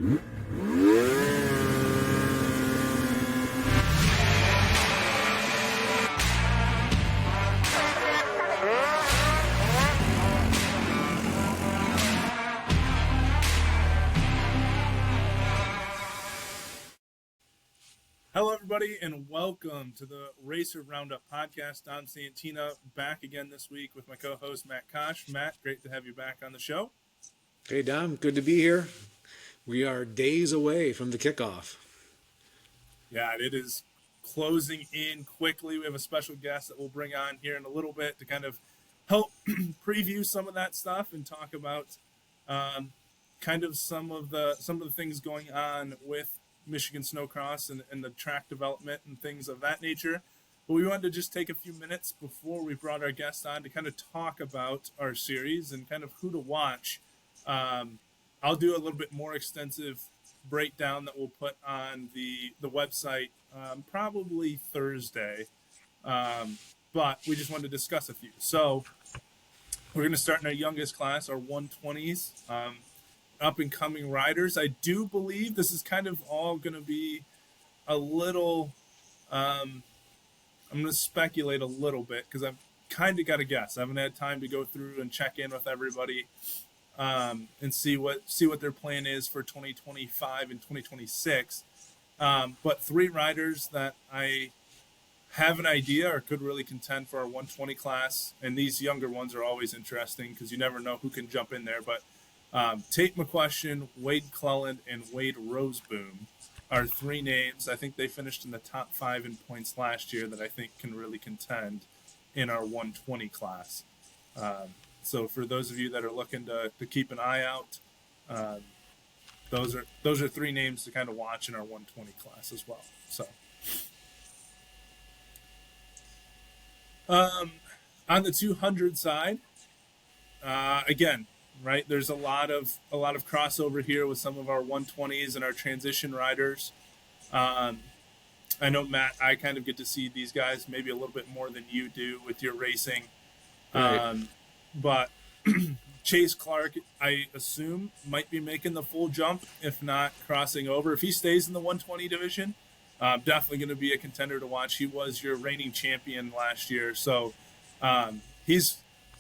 Hello, everybody, and welcome to the Racer Roundup podcast. I'm Santina, back again this week with my co-host, Matt Kosc. Matt, great to have you back on the show. Hey, Dom, good to be here. We are days away from the kickoff. Yeah, it is closing in quickly. We have a special guest that we'll bring on here in a little bit to kind of help preview some of that stuff and talk about kind of some of the things going on with Michigan Snocross and the track development and things of that nature. But we wanted to just take a few minutes before we brought our guest on to kind of talk about our series and kind of who to watch. I'll do a little bit more extensive breakdown that we'll put on the website probably Thursday. But we just wanted to discuss a few. So we're going to start in our youngest class, our 120s. Up-and-coming riders. I do believe this is kind of all going to be a little, I'm going to speculate a little bit because I've kind of got to guess. I haven't had time to go through and check in with everybody and see what their plan is for 2025 and 2026. But three riders that I have an idea or could really contend for our 120 class, and these younger ones are always interesting because you never know who can jump in there, but Tate McQuestion, Wade Cleland, and Wade Roseboom are three names. I think they finished in the top 5 in points last year that I think can really contend in our 120 class. So for those of you that are looking to keep an eye out, those are three names to kind of watch in our 120 class as well. So on the 200 side, again, right, there's a lot of crossover here with some of our 120s and our transition riders. I know, Matt, I kind of get to see these guys maybe a little bit more than you do with your racing. Right. But Chase Clark, I assume, might be making the full jump, if not crossing over. If he stays in the 120 division, definitely going to be a contender to watch. He was your reigning champion last year, so he's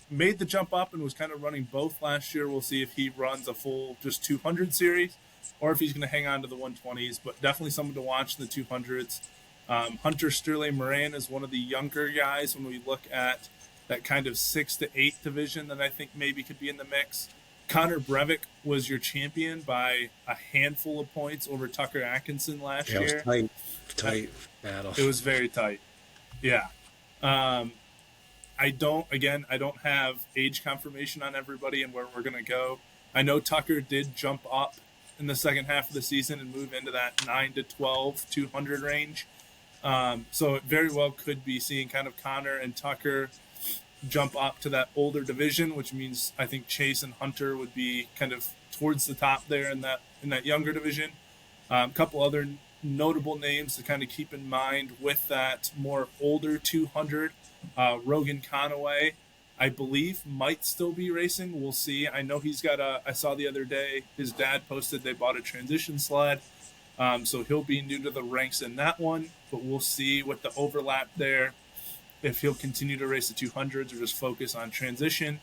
made the jump up and was kind of running both last year. We'll see if he runs a full just 200 series or if he's going to hang on to the 120s, but definitely someone to watch in the 200s. Hunter Sterling Moran is one of the younger guys when we look at that kind of 6 to 8 division that I think maybe could be in the mix. Connor Breivik was your champion by a handful of points over Tucker Atkinson last year. It was tight battle. It was very tight. Yeah. I don't have age confirmation on everybody and where we're going to go. I know Tucker did jump up in the second half of the season and move into that 9 to 12, 200 range. So it very well could be seeing kind of Connor and Tucker jump up to that older division, which means I think Chase and Hunter would be kind of towards the top there in that younger division. A couple other notable names to kind of keep in mind with that more older 200. Rogan Conaway, I believe, might still be racing. We'll see. I know he's got I saw the other day, his dad posted they bought a transition sled. So he'll be new to the ranks in that one, but we'll see with the overlap there if he'll continue to race the 200s or just focus on transition.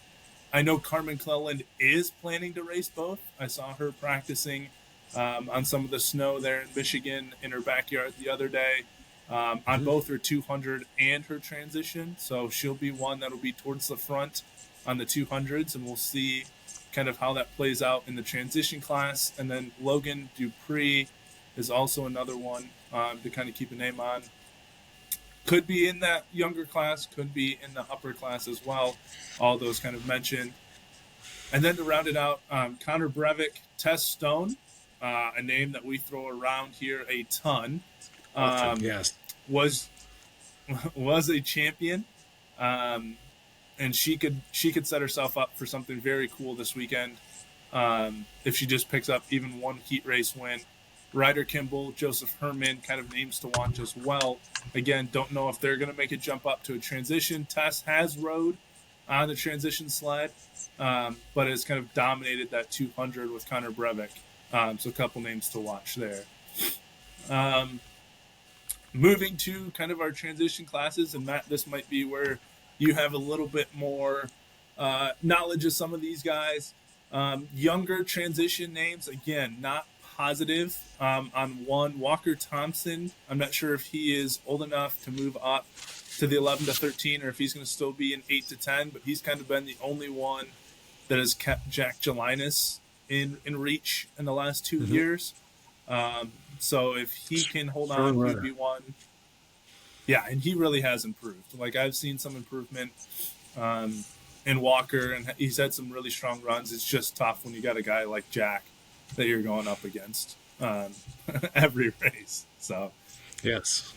I know Carmen Cleland is planning to race both. I saw her practicing on some of the snow there in Michigan in her backyard the other day. On both her 200 and her transition. So she'll be one that'll be towards the front on the 200s, and we'll see kind of how that plays out in the transition class. And then Logan Dupree is also another one to kind of keep a name on. Could be in that younger class, could be in the upper class as well. All those kind of mentioned. And then to round it out, Connor Breivik, Tess Stone, a name that we throw around here a ton. Yes. Was a champion, and she could set herself up for something very cool this weekend if she just picks up even one heat race win. Ryder Kimball, Joseph Herman, kind of names to watch as well. Again, don't know if they're going to make a jump up to a transition. Tess has rode on the transition sled, but has kind of dominated that 200 with Connor Breivik. So a couple names to watch there. Moving to kind of our transition classes, and Matt, this might be where you have a little bit more knowledge of some of these guys. Younger transition names, again, not positive on one. Walker Thompson, I'm not sure if he is old enough to move up to the 11 to 13 or if he's going to still be an 8 to 10, but he's kind of been the only one that has kept Jack Gelinas in reach in the last 2 years. So if he can hold on, he'd be one. Yeah, and he really has improved. Like, I've seen some improvement in Walker, and he's had some really strong runs. It's just tough when you got a guy like Jack that you're going up against every race. So Yes.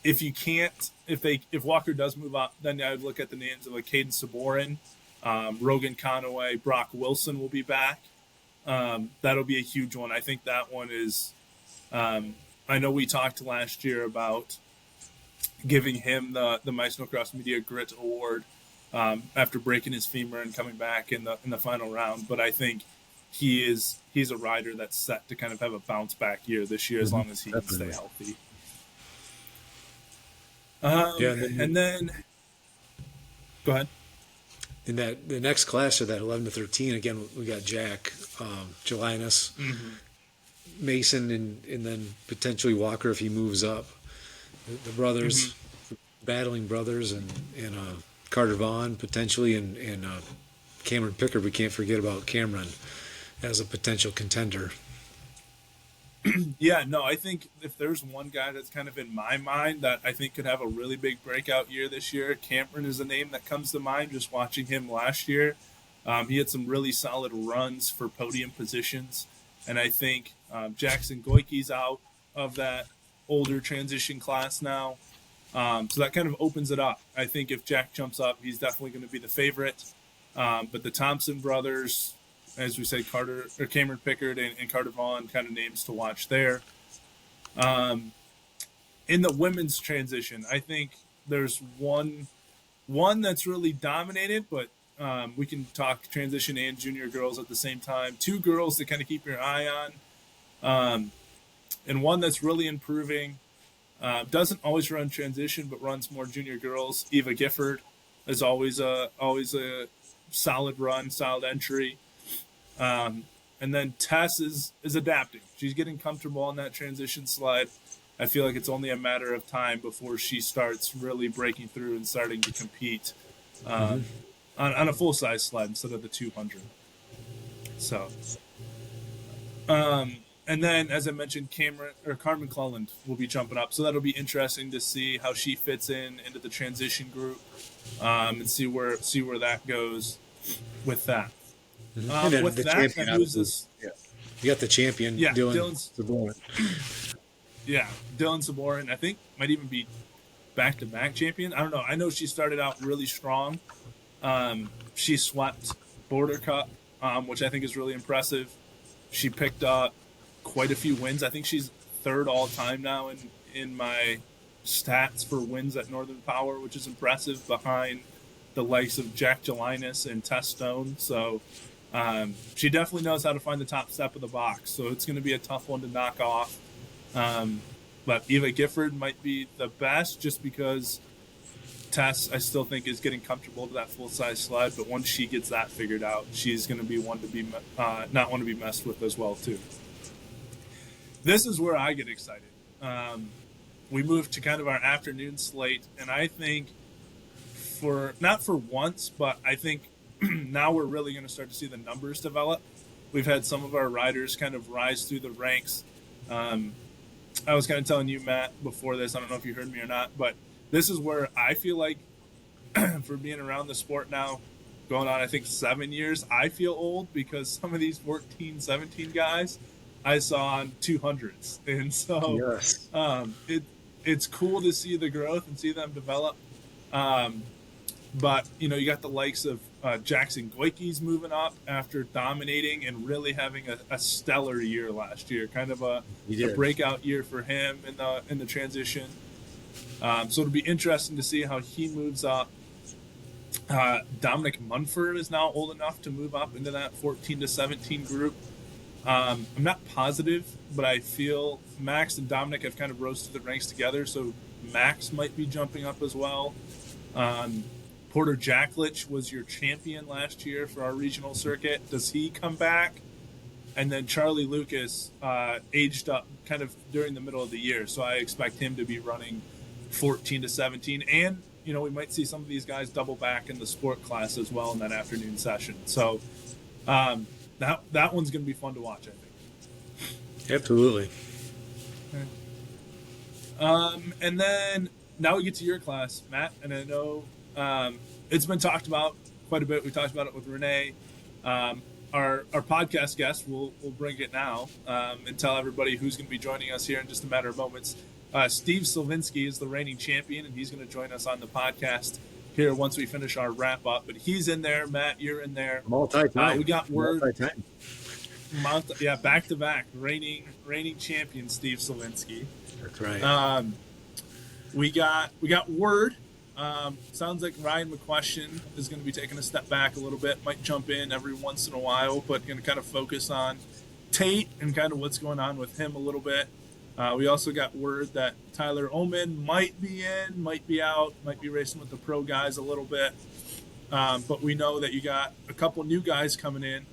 If you can't, if Walker does move up, then I would look at the names of like Caden Saborin, Rogan Conaway, Brock Wilson will be back. That'll be a huge one. I think that one is. I know we talked last year about giving him the My Snocross Media Grit Award after breaking his femur and coming back in the final round. But I think he's a rider that's set to kind of have a bounce back year this year as long as he can stay healthy. And then go ahead. In the next class of that 11 to 13, again, we got Jack, Gelinas, Mason, and then potentially Walker if he moves up. The brothers, battling brothers, and Carter Vaughn potentially, and Cameron Pickard. We can't forget about Cameron as a potential contender. Yeah, no, I think if there's one guy that's kind of in my mind that I think could have a really big breakout year this year, Cameron is a name that comes to mind just watching him last year. He had some really solid runs for podium positions, and I think Jackson Goike's out of that older transition class now. So that kind of opens it up. I think if Jack jumps up, he's definitely going to be the favorite. But the Thompson brothers, as we say, Cameron Pickard and Carter Vaughn, kind of names to watch there. In the women's transition, I think there's one that's really dominated, but we can talk transition and junior girls at the same time. Two girls to kind of keep your eye on. And one that's really improving. Doesn't always run transition, but runs more junior girls. Eva Gifford is always a solid run, solid entry. And then Tess is adapting. She's getting comfortable on that transition slide. I feel like it's only a matter of time before she starts really breaking through and starting to compete on a full-size slide instead of the 200. So, and then, as I mentioned, Carmen Cleland will be jumping up. So that'll be interesting to see how she fits into the transition group and see where that goes with that. With that, who's this? Yeah. You got the champion, Dylan Saborin. Yeah, Dylan Saborin, I think, might even be back-to-back champion. I don't know. I know she started out really strong. She swept Border Cup, which I think is really impressive. She picked up quite a few wins. I think she's third all-time now in my stats for wins at Northern Power, which is impressive, behind the likes of Jack Gelinas and Tess Stone. So she definitely knows how to find the top step of the box. So it's going to be a tough one to knock off. But Eva Gifford might be the best just because Tess, I still think, is getting comfortable to that full-size slide. But once she gets that figured out, she's going to be one to be not one to be messed with as well, too. This is where I get excited. We moved to kind of our afternoon slate, and I think not for once, but I think now we're really going to start to see the numbers develop. We've had some of our riders kind of rise through the ranks. I was kind of telling you, Matt, before this, I don't know if you heard me or not, but this is where I feel like for being around the sport now, going on, I think, 7 years, I feel old because some of these 14, 17 guys I saw on 200s. And so Yes. It's cool to see the growth and see them develop. But, you got the likes of Jackson Goike's moving up after dominating and really having a stellar year last year, kind of a breakout year for him in the transition. So it'll be interesting to see how he moves up. Dominic Munford is now old enough to move up into that 14 to 17 group. I'm not positive, but I feel Max and Dominic have kind of rose to the ranks together, so Max might be jumping up as well. Porter Jacklich was your champion last year for our regional circuit. Does he come back? And then Charlie Lucas aged up kind of during the middle of the year, so I expect him to be running 14 to 17. And, we might see some of these guys double back in the sport class as well in that afternoon session. So that one's going to be fun to watch, I think. Absolutely. And then now we get to your class, Matt, and I know it's been talked about quite a bit. We talked about it with Renee. Our podcast guest, we'll bring it now and tell everybody who's going to be joining us here in just a matter of moments. Steve Silvinski is the reigning champion, and he's going to join us on the podcast here once we finish our wrap up. But he's in there. Matt, you're in there. Multi-time. We got word. Multi-time. Yeah, back to back, reigning champion Steve Silvinski. That's right. We got word. Sounds like Ryan McQuestion is going to be taking a step back a little bit. Might jump in every once in a while, but going to kind of focus on Tate and kind of what's going on with him a little bit. We also got word that Tyler Oman might be in, might be out, might be racing with the pro guys a little bit. But we know that you got a couple new guys coming in.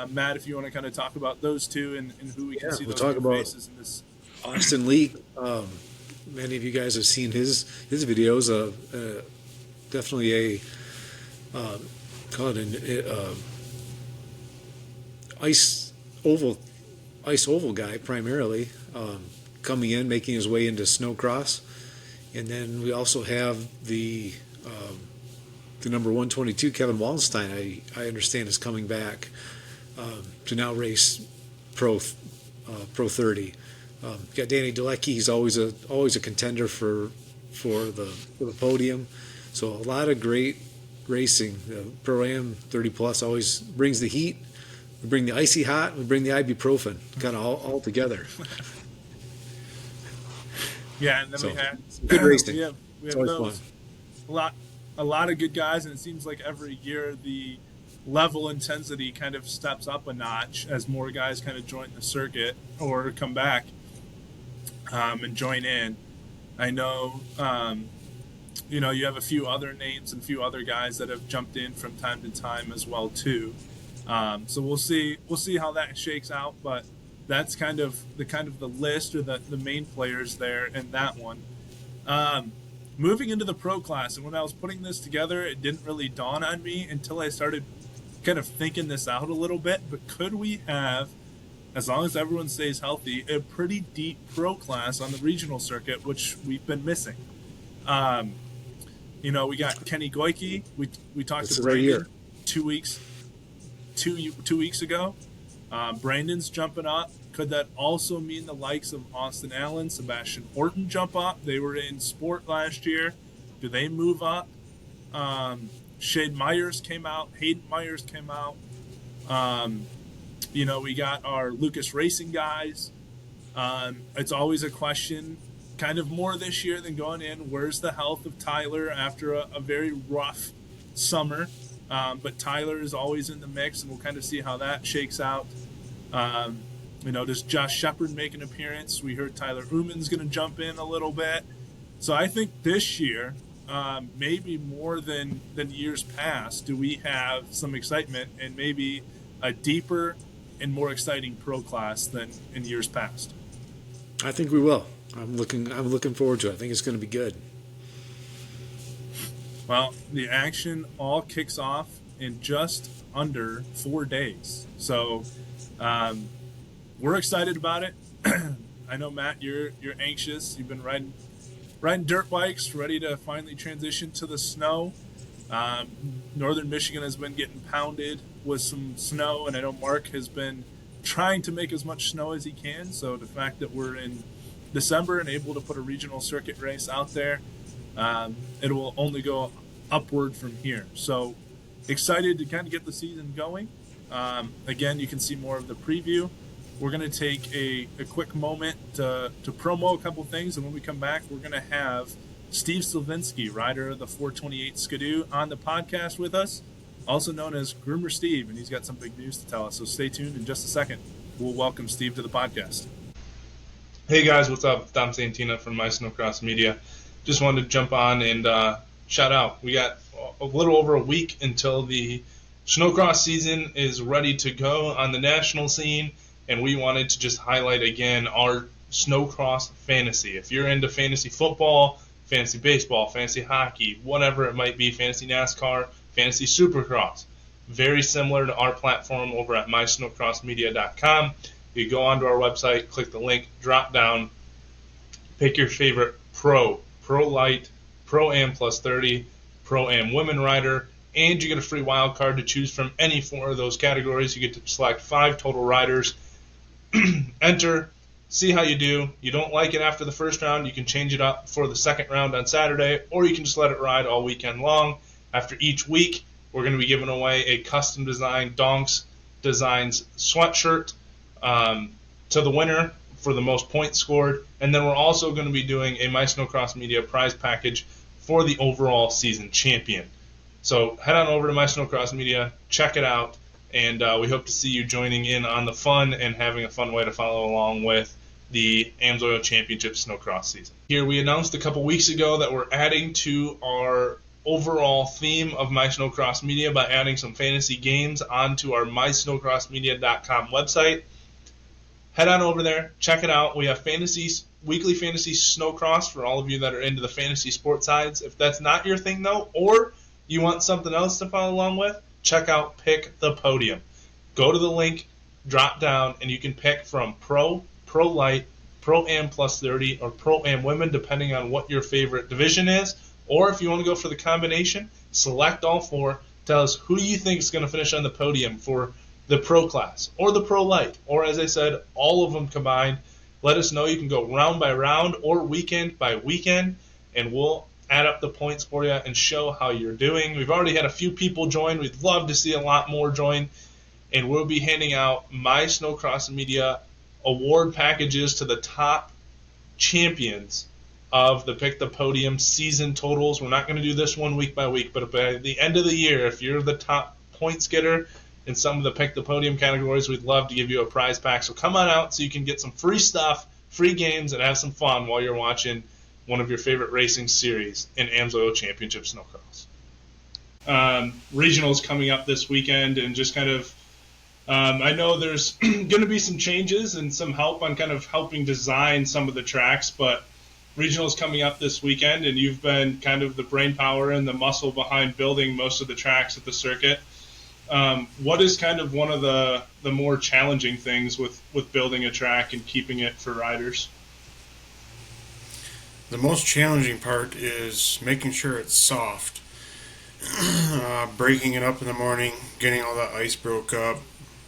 Matt, if you want to kind of talk about those two and who we can see those new faces in this. Austin Lee. Many of you guys have seen his videos. Definitely call it an ice oval guy primarily, coming in, making his way into Snocross, and then we also have the number 122 Kevin Wallenstein. I understand is coming back to now race Pro 30. Got Danny Delecky. He's always a contender for the podium. So a lot of great racing. The Pro-Am 30 Plus always brings the heat. We bring the icy hot. We bring the ibuprofen. Kind of all together. Yeah, and then we had good racing. We have those. Fun. A lot of good guys, and it seems like every year the level intensity kind of steps up a notch as more guys kind of join the circuit or come back and join in. I know, you have a few other names and a few other guys that have jumped in from time to time as well too. So we'll see how that shakes out, but that's kind of the list or the main players there in that one. Moving into the pro class, and when I was putting this together, it didn't really dawn on me until I started kind of thinking this out a little bit, but could we have, as long as everyone stays healthy, a pretty deep pro class on the regional circuit, which we've been missing? We got Kenny Goike. We talked to Brandon 2 weeks ago. Brandon's jumping up. Could that also mean the likes of Austin Allen, Sebastian Horton jump up? They were in sport last year. Do they move up? Shade Myers came out. Hayden Myers came out. We got our Lucas Racing guys. It's always a question, kind of more this year than going in. Where's the health of Tyler after a very rough summer? But Tyler is always in the mix, and we'll kind of see how that shakes out. Does Josh Shepard make an appearance? We heard Tyler Uman's going to jump in a little bit. So I think this year, maybe more than years past, do we have some excitement and maybe a deeper and more exciting pro class than in years past? I think we will. I'm looking forward to it. I think it's going to be good. Well, the action all kicks off in just under 4 days. So we're excited about it. I know, Matt, you're anxious. You've been riding dirt bikes, ready to finally transition to the snow. Northern Michigan has been getting pounded with some snow, and I know Mark has been trying to make as much snow as he can. So the fact that we're in December and able to put a regional circuit race out there, it will only go upward from here. So excited to kind of get the season going. Again, you can see more of the preview. We're going to take a quick moment to promo a couple things, and when we come back, we're going to have Steve Silvinski, rider of the 428 Skidoo, on the podcast with us, also known as Groomer Steve, and he's got some big news to tell us. So stay tuned. In just a second, we'll welcome Steve to the podcast. Hey guys, what's up? I'm Santina from Michigan Snocross Media. Just wanted to jump on and shout out. We got a little over a week until the Snocross season is ready to go on the national scene, and we wanted to just highlight again our Snocross fantasy. If you're into fantasy football, fantasy baseball, fantasy hockey, whatever it might be, fantasy NASCAR, fantasy Supercross, very similar to our platform over at mysnocrossmedia.com. You go onto our website, click the link, drop down, pick your favorite Pro Light, Pro Am Plus 30, Pro Am Women Rider, and you get a free wild card to choose from any four of those categories. You get to select 5 total riders, enter, see how you do. You don't like it after the first round, you can change it up for the second round on Saturday, or you can just let it ride all weekend long. After each week, we're going to be giving away a custom designed Donks Designs sweatshirt to the winner for the most points scored. And then we're also going to be doing a My Snocross Media prize package for the overall season champion. So head on over to My Snocross Media, check it out, and we hope to see you joining in on the fun and having a fun way to follow along with the AMSOIL Championship Snocross season. Here we announced a couple weeks ago that we're adding to our overall theme of My Snocross Media by adding some fantasy games onto our mysnocrossmedia.com website. Head on over there, check it out. We have weekly fantasy Snocross for all of you that are into the fantasy sports sides. If that's not your thing though, or you want something else to follow along with, check out Pick the Podium. Go to the link, drop down, and you can pick from Pro Light, Pro Am Plus 30, or Pro Am Women, depending on what your favorite division is. Or if you want to go for the combination, select all 4. Tell us who you think is going to finish on the podium for the Pro class or the Pro Light, or as I said, all of them combined. Let us know. You can go round by round or weekend by weekend, and we'll add up the points for you and show how you're doing. We've already had a few people join. We'd love to see a lot more join, and we'll be handing out My Snocross Media award packages to the top champions of the Pick the Podium season totals. We're not going to do this one week by week, but by the end of the year, if you're the top points getter in some of the Pick the Podium categories, we'd love to give you a prize pack. So come on out so you can get some free stuff, free games, and have some fun while you're watching one of your favorite racing series in AMSOIL Championship Snocross. Regionals coming up this weekend, and just kind of I know there's going to be some changes and some help on kind of helping design some of the tracks, but regionals coming up this weekend, and you've been kind of the brain power and the muscle behind building most of the tracks at the circuit. What is kind of one of the more challenging things with building a track and keeping it for riders? The most challenging part is making sure it's soft. Breaking it up in the morning, getting all that ice broke up,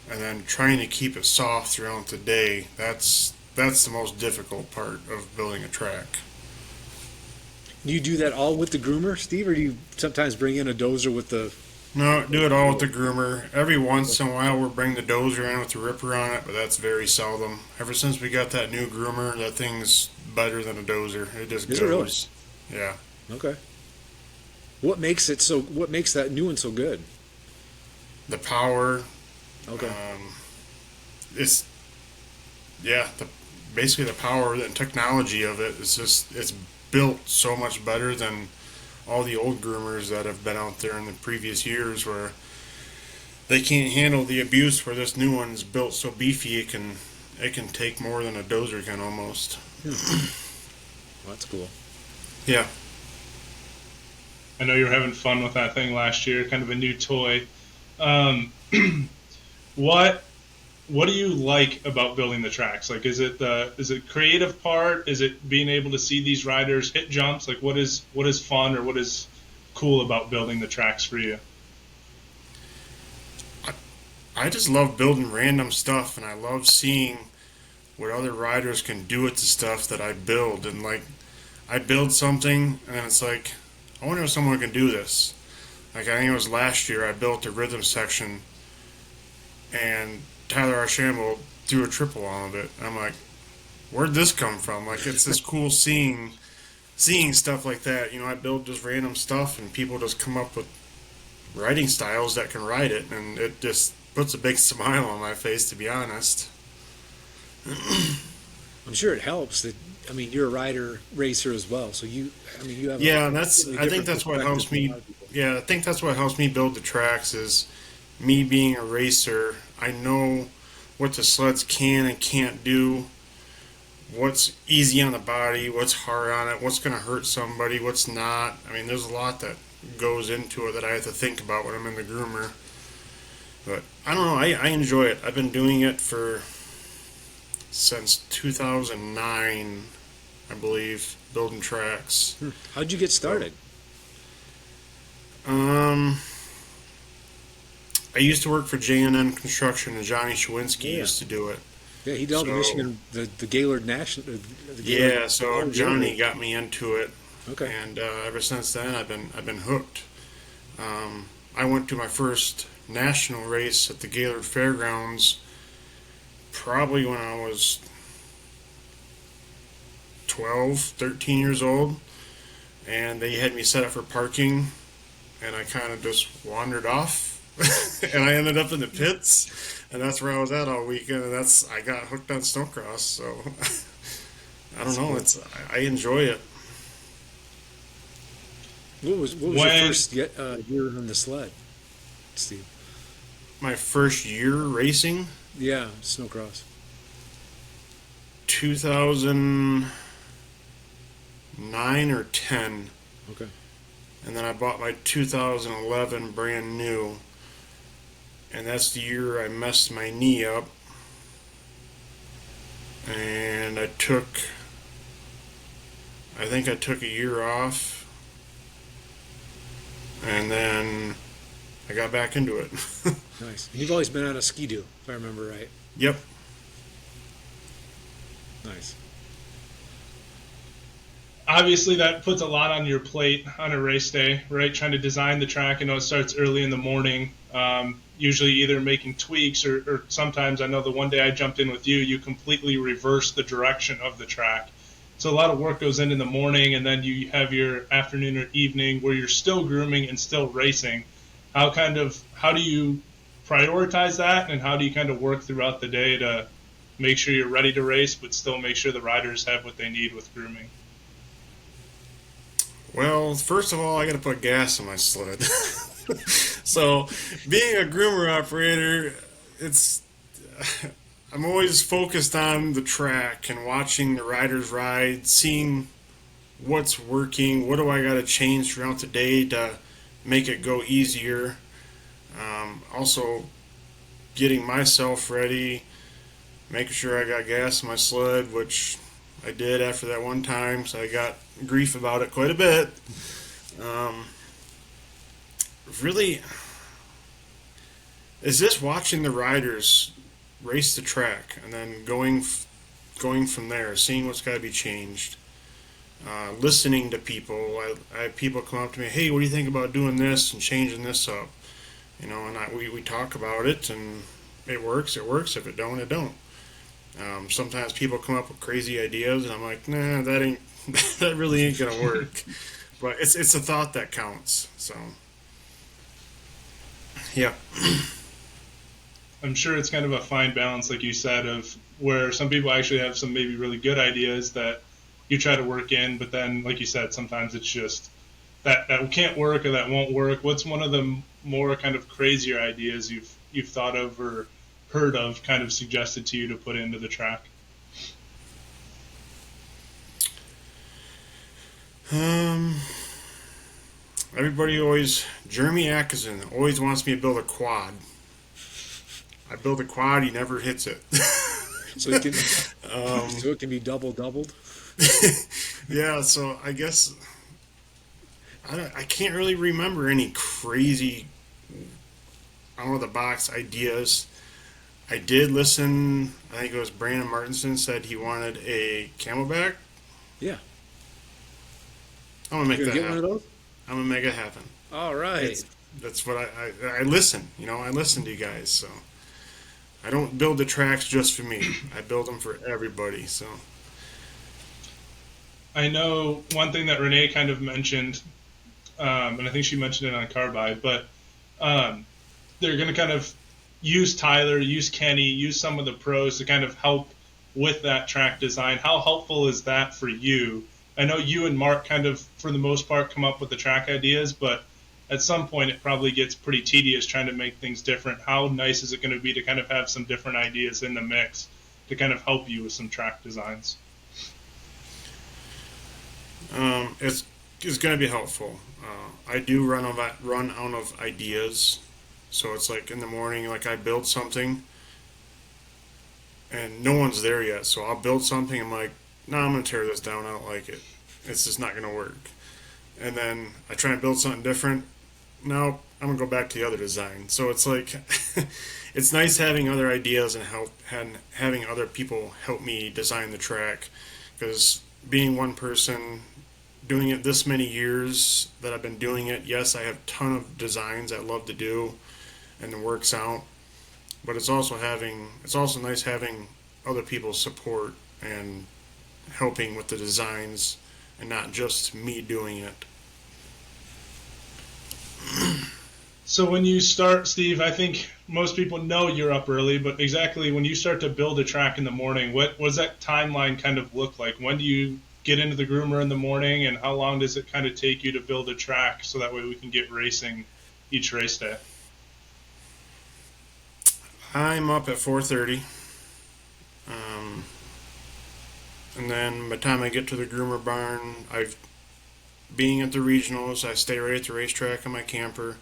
and then trying to keep it soft throughout the day. That's the most difficult part of building a track. Do you do that all with the groomer, Steve, or do you sometimes bring in a dozer with the... No, do it all with the groomer. Every once in a while we'll bring the dozer in with the ripper on it, but that's very seldom. Ever since we got that new groomer, that thing's better than a dozer. It just goes. Is it really? Yeah. Okay. What makes that new one so good? The power. Okay. Basically the power and technology of it is it's built so much better than all the old groomers that have been out there in the previous years, where they can't handle the abuse. Where this new one's built so beefy, it can take more than a dozer can almost. Well, that's cool. Yeah. I know you were having fun with that thing last year, kind of a new toy. What do you like about building the tracks? Like, is it the creative part? Is it being able to see these riders hit jumps? Like, what is fun or what is cool about building the tracks for you? I just love building random stuff, and I love seeing what other riders can do with the stuff that I build. And like, I build something, and it's like, I wonder if someone can do this. Like, I think it was last year I built a rhythm section, and Tyler Archambault threw a triple on it. I'm like, where'd this come from? Like, it's this cool seeing seeing stuff like that. You know, I build just random stuff, and people just come up with riding styles that can ride it, and it just puts a big smile on my face, to be honest. I'm sure it helps that, I mean, you're a rider racer as well, so you have Yeah, a and that's really I think different that's what perspective helps than a me. lot of people. Yeah, I think that's what helps me build the tracks is me being a racer. I know what the sleds can and can't do, what's easy on the body, what's hard on it, what's going to hurt somebody, what's not. I mean, there's a lot that goes into it that I have to think about when I'm in the groomer. But I don't know. I enjoy it. I've been doing it since 2009, I believe, building tracks. How'd you get started? Um, I used to work for J&N Construction, and Johnny Shawinski Yeah. used to do it. Yeah, he dealt with So- Michigan, the Gaylord National. Yeah, so Oh, Johnny really? got me into it, Okay. and ever since then I've been hooked. I went to my first national race at the Gaylord Fairgrounds probably when I was 12, 13 years old, and they had me set up for parking, and I kind of just wandered off, and I ended up in the pits, and that's where I was at all weekend, and I got hooked on snowcross, so I don't know, I enjoy it. What was your When- first year on the sled, Steve? My first year racing, Yeah, snowcross. 2009 or 10, Okay. and then I bought my 2011 brand new, and that's the year I messed my knee up, and I think I took a year off, and then I got back into it. Nice. And you've always been on a ski-doo, if I remember right. Yep. Nice. Obviously, that puts a lot on your plate on a race day, right? Trying to design the track. I know it starts early in the morning. Usually either making tweaks or sometimes I know the one day I jumped in with you, you completely reversed the direction of the track. So a lot of work goes in the morning, and then you have your afternoon or evening where you're still grooming and still racing. How do you prioritize that, and how do you kind of work throughout the day to make sure you're ready to race, but still make sure the riders have what they need with grooming? Well, first of all, I got to put gas in my sled. So, being a groomer operator, I'm always focused on the track and watching the riders ride, seeing what's working, what do I got to change throughout the day to make it go easier. Also, getting myself ready, making sure I got gas in my sled, which I did after that one time, so I got grief about it quite a bit. Really, is just watching the riders race the track and then going from there, seeing what's got to be changed. Listening to people. I have people come up to me, hey, what do you think about doing this and changing this up? You know, and we talk about it, and it works. If it don't, it don't. Sometimes people come up with crazy ideas, and I'm like, nah, that really ain't gonna work. But it's a thought that counts. So, yeah. I'm sure it's kind of a fine balance, like you said, of where some people actually have some maybe really good ideas that you try to work in, but then, like you said, sometimes it's just that can't work or that won't work. What's one of the more kind of crazier ideas you've thought of or heard of, kind of suggested to you to put into the track? Jeremy Atkinson always wants me to build a quad. I build a quad, he never hits it. So it can be doubled. Yeah, so I guess I can't really remember any crazy out of the box ideas. I did listen. I think it was Brandon Martinson said he wanted a camelback. Yeah. I'm gonna make You're that gonna get happen. one of those? I'm gonna make it happen. All right. That's what I listen. You know, I listen to you guys. So I don't build the tracks just for me. I build them for everybody. So I know one thing that Renee kind of mentioned, and I think she mentioned it on Carbide, but um, they're going to kind of use Tyler, use Kenny, use some of the pros to kind of help with that track design. How helpful is that for you? I know you and Mark kind of, for the most part, come up with the track ideas, but at some point it probably gets pretty tedious trying to make things different. How nice is it going to be to kind of have some different ideas in the mix to kind of help you with some track designs? It's going to be helpful. I do run out of ideas, so it's like in the morning, like I build something, and no one's there yet. So I'll build something. I'm like, no, I'm going to tear this down. I don't like it. It's just not going to work. And then I try and build something different. No, I'm gonna go back to the other design. So it's like, it's nice having other ideas and having other people help me design the track, because being one person doing it this many years that I've been doing it, yes, I have a ton of designs I love to do, and it works out. But it's also nice having other people's support and helping with the designs, and not just me doing it. So when you start, Steve, I think most people know you're up early, but exactly when you start to build a track in the morning, what does that timeline kind of look like? When do you get into the groomer in the morning, and how long does it kind of take you to build a track so that way we can get racing each race day? I'm up at 4:30, um, and then by the time I get to the groomer barn, being at the regionals, I stay right at the racetrack in my camper.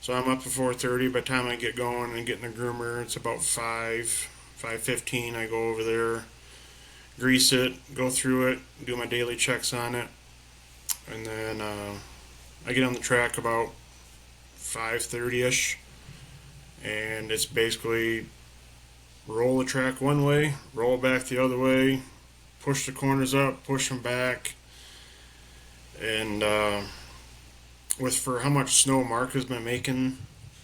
So I'm up at 4:30. By the time I get going and get in the groomer, it's about 5:15. I go over there, grease it, go through it, do my daily checks on it, and then I get on the track about 5:30 ish, and it's basically roll the track one way, roll it back the other way, push the corners up, push them back, and for how much snow Mark has been making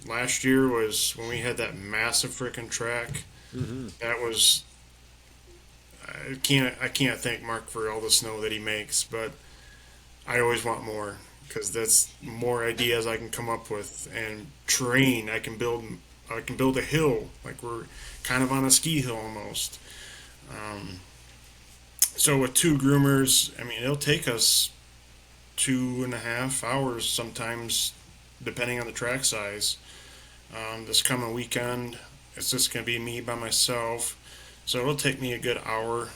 last year was when we had that massive freaking track. Mm-hmm. That was I can't thank Mark for all the snow that he makes, but I always want more, because that's more ideas I can come up with, and terrain I can build a hill, like we're kind of on a ski hill almost. So with two groomers, I mean, it'll take us 2.5 hours sometimes, depending on the track size. This coming weekend, it's just going to be me by myself, so it'll take me a good hour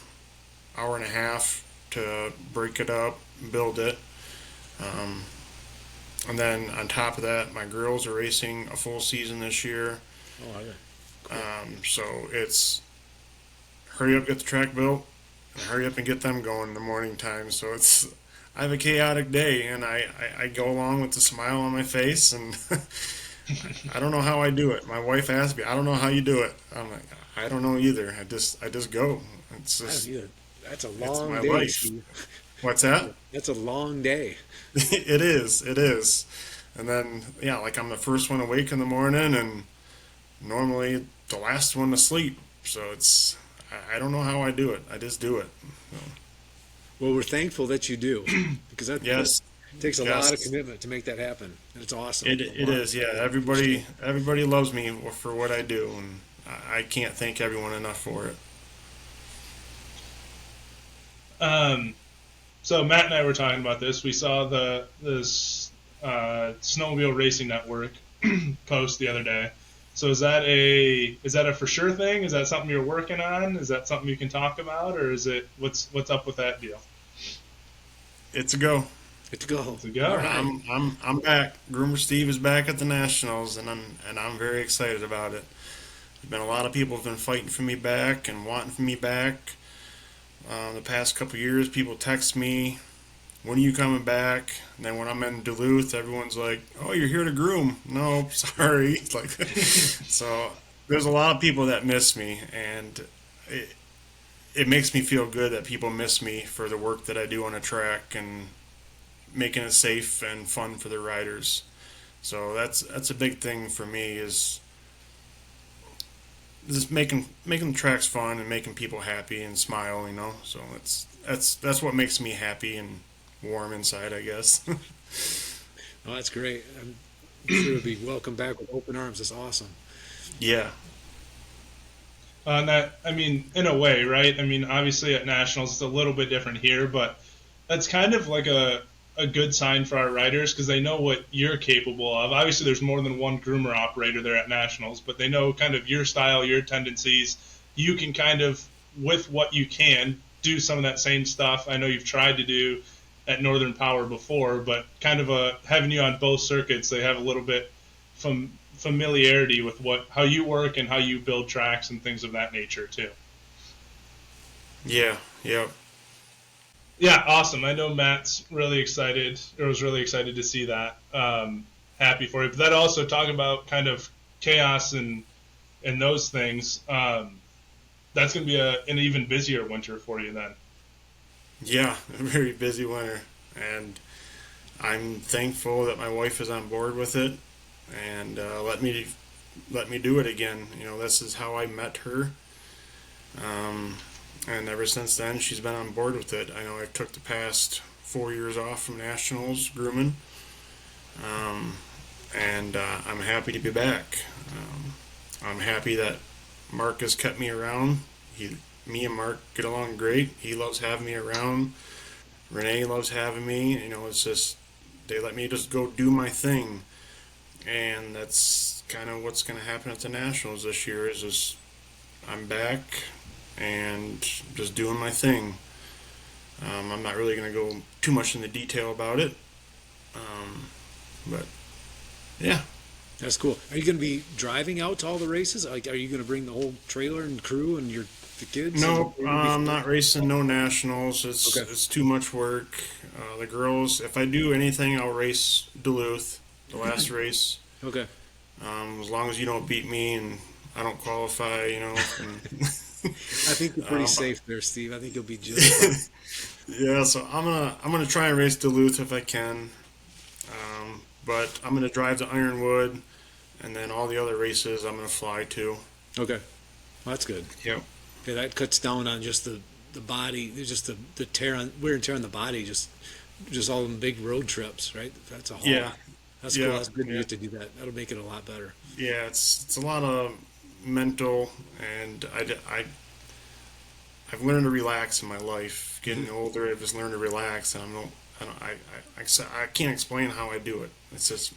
and a half to break it up, build it. Um, and then on top of that, my girls are racing a full season this year. Oh, yeah. So it's hurry up, get the track built, and hurry up and get them going in the morning time. So I have a chaotic day, and I go along with a smile on my face, and I don't know how I do it. My wife asked me, I don't know how you do it. I'm like, I don't know either. I just go. It's just, That's a it's long my day, life. Steve. What's that? That's a long day. It is. And then, yeah, like I'm the first one awake in the morning, and normally the last one to sleep. So I don't know how I do it. I just do it. So, Well, we're thankful that you do, because yes. that takes a Yes. lot of commitment to make that happen. And it's awesome. It is, yeah. Everybody loves me for what I do, and I can't thank everyone enough for it. So Matt and I were talking about this. We saw the Snowmobile Racing Network post the other day. So is that a for sure thing? Is that something you're working on? Is that something you can talk about, or is it what's up with that deal? It's a go. It's a go. It's a go. All right. I'm back. Groomer Steve is back at the Nationals, and I'm very excited about it. There's been a lot of people have been fighting for me back and wanting me back. The past couple years, people text me, when are you coming back? And then when I'm in Duluth, everyone's like, oh, you're here to groom. No, sorry. Like, so there's a lot of people that miss me, and it makes me feel good that people miss me for the work that I do on a track and making it safe and fun for the riders. So that's a big thing for me, is just making the tracks fun and making people happy and smile, So that's what makes me happy and warm inside, I guess. Oh, that's great. I'm sure it'll be welcome back with open arms. That's awesome. Yeah. And that, I mean, in a way, right? I mean, obviously at nationals it's a little bit different here, but that's kind of like a good sign for our riders because they know what you're capable of. Obviously, there's more than one groomer operator there at nationals, but they know kind of your style, your tendencies. You can kind of, with what you can, do some of that same stuff I know you've tried to do at Northern Power before, but kind of having you on both circuits, they have a little bit from familiarity with how you work and how you build tracks and things of that nature too. Yeah. Yep. Yeah, awesome. I know Matt's really excited, or was really excited to see that. Happy for you. But that also talking about kind of chaos and those things. That's going to be an even busier winter for you then. Yeah, a very busy winter, and I'm thankful that my wife is on board with it and let me do it again. This is how I met her, and ever since then she's been on board with it. I know I took the past 4 years off from nationals grooming, and I'm happy to be back. I'm happy that Mark has kept me around. Me and Mark get along great. He loves having me around. Renee loves having me. It's just they let me just go do my thing, and that's kind of what's going to happen at the nationals this year. Is just I'm back and just doing my thing. I'm not really going to go too much into detail about it, but yeah. That's cool. Are you going to be driving out to all the races? Like, are you going to bring the whole trailer and crew and the kids? No, I'm not racing no nationals. Okay. It's too much work. The girls, if I do anything, I'll race Duluth, the last race. Okay. As long as you don't beat me and I don't qualify, And, I think you're pretty safe there, Steve. I think you'll be just fine. yeah, so I'm gonna try and race Duluth if I can, but I'm gonna drive to Ironwood, and then all the other races I'm gonna fly to. Okay. Well, that's good. Yep. Yeah, that cuts down on just the body, just the wear and tear on the body, just all them big road trips, right? That's a whole. Yeah. That's Yeah. cool. That's good Yeah. you get to do that. That'll make it a lot better. Yeah, it's a lot of mental, and I've learned to relax in my life. Getting older, I've just learned to relax, and I can't explain how I do it. It's just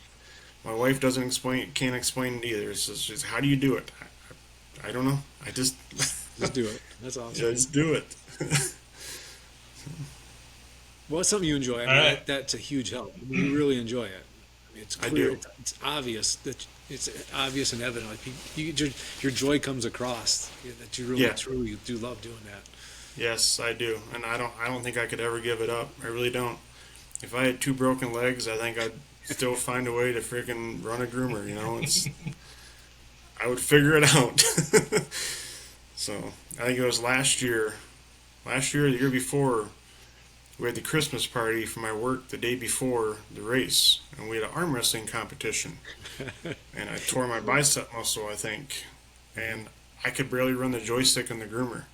my wife can't explain it either. It's just how do you do it? I don't know. I just Just do it. That's awesome. just do it. Well, it's something you enjoy. I mean, right. that's a huge help. I mean, you really enjoy it. I mean, it's I clear. do. It's obvious and evident. Like your joy comes across that you really truly do love doing that. Yes, I do, and I don't think I could ever give it up. I really don't. If I had 2 broken legs, I think I'd still find a way to freaking run a groomer. I would figure it out. So I think it was last year, the year before, we had the Christmas party for my work the day before the race, and we had an arm wrestling competition, and I tore my bicep muscle, I think, and I could barely run the joystick in the groomer.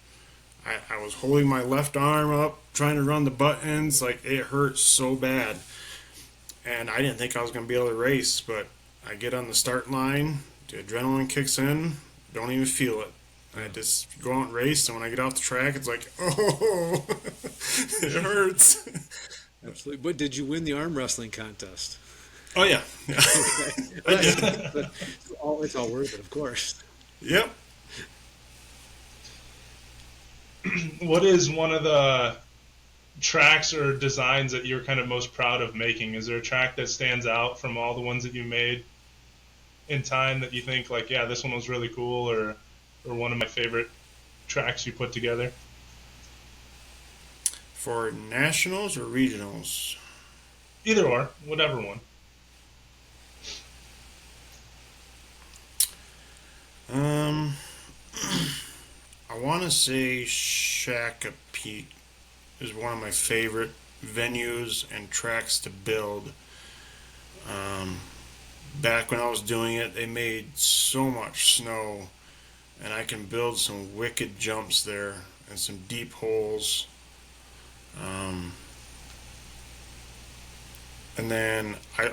I was holding my left arm up, trying to run the buttons, like it hurt so bad. And I didn't think I was going to be able to race, but I get on the start line, the adrenaline kicks in, don't even feel it. I just go out and race, and when I get off the track, it's like, oh, it hurts. Absolutely. But did you win the arm wrestling contest? Oh, yeah. Okay. I did. But it's all worth it, of course. Yep. What is one of the tracks or designs that you're kind of most proud of making? Is there a track that stands out from all the ones that you made in time that you think like, yeah, this one was really cool, or one of my favorite tracks you put together? For nationals or regionals? Either or, whatever one. I want to say Shaka Peak is one of my favorite venues and tracks to build. Back when I was doing it, they made so much snow, and I can build some wicked jumps there and some deep holes. And then I